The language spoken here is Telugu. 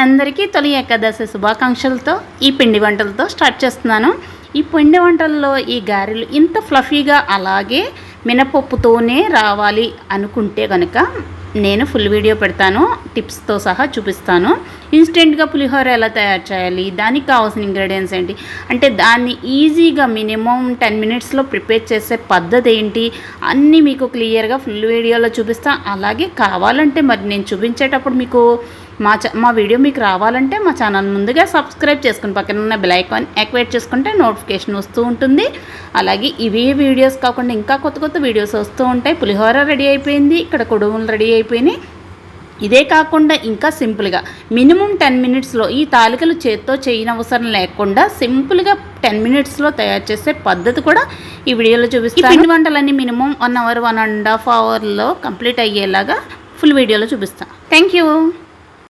అందరికీ తొలి ఏకాదశి శుభాకాంక్షలతో ఈ పిండి వంటలతో స్టార్ట్ చేస్తున్నాను. ఈ పిండి వంటల్లో ఈ గారెలు ఇంత ఫ్లఫీగా అలాగే మినపప్పుతోనే రావాలి అనుకుంటే కనుక నేను ఫుల్ వీడియో పెడతాను, టిప్స్తో సహా చూపిస్తాను. ఇన్స్టెంట్గా పులిహోర ఎలా తయారు చేయాలి, దానికి కావాల్సిన ఇంగ్రీడియంట్స్ ఏంటి, అంటే దాన్ని ఈజీగా మినిమం 10 మినిట్స్లో ప్రిపేర్ చేసే పద్ధతి ఏంటి అన్నీ మీకు క్లియర్గా ఫుల్ వీడియోలో చూపిస్తాను. అలాగే కావాలంటే మరి నేను చూపించేటప్పుడు మీకు మా వీడియో మీకు రావాలంటే మా ఛానల్ ముందుగా సబ్స్క్రైబ్ చేసుకుని పక్కన ఉన్న బెల్ ఐకాన్ యాక్టివేట్ చేసుకుంటే నోటిఫికేషన్ వస్తూ ఉంటుంది. అలాగే ఇవే వీడియోస్ కాకుండా ఇంకా కొత్త కొత్త వీడియోస్ వస్తూ ఉంటాయి. పులిహోర రెడీ అయిపోయింది, ఇక్కడ కుడుములు రెడీ అయిపోయినాయి. ఇదే కాకుండా ఇంకా సింపుల్గా మినిమం 10 మినిట్స్లో ఈ తాలికలు చేత్తో చేయనవసరం లేకుండా సింపుల్గా 10 మినిట్స్లో తయారు చేసే పద్ధతి కూడా ఈ వీడియోలో చూపిస్తాను. పిండి వంటలన్నీ మినిమం 1 అవర్ 1.5 అవర్లో కంప్లీట్ అయ్యేలాగా ఫుల్ వీడియోలో చూపిస్తాను. Thank you.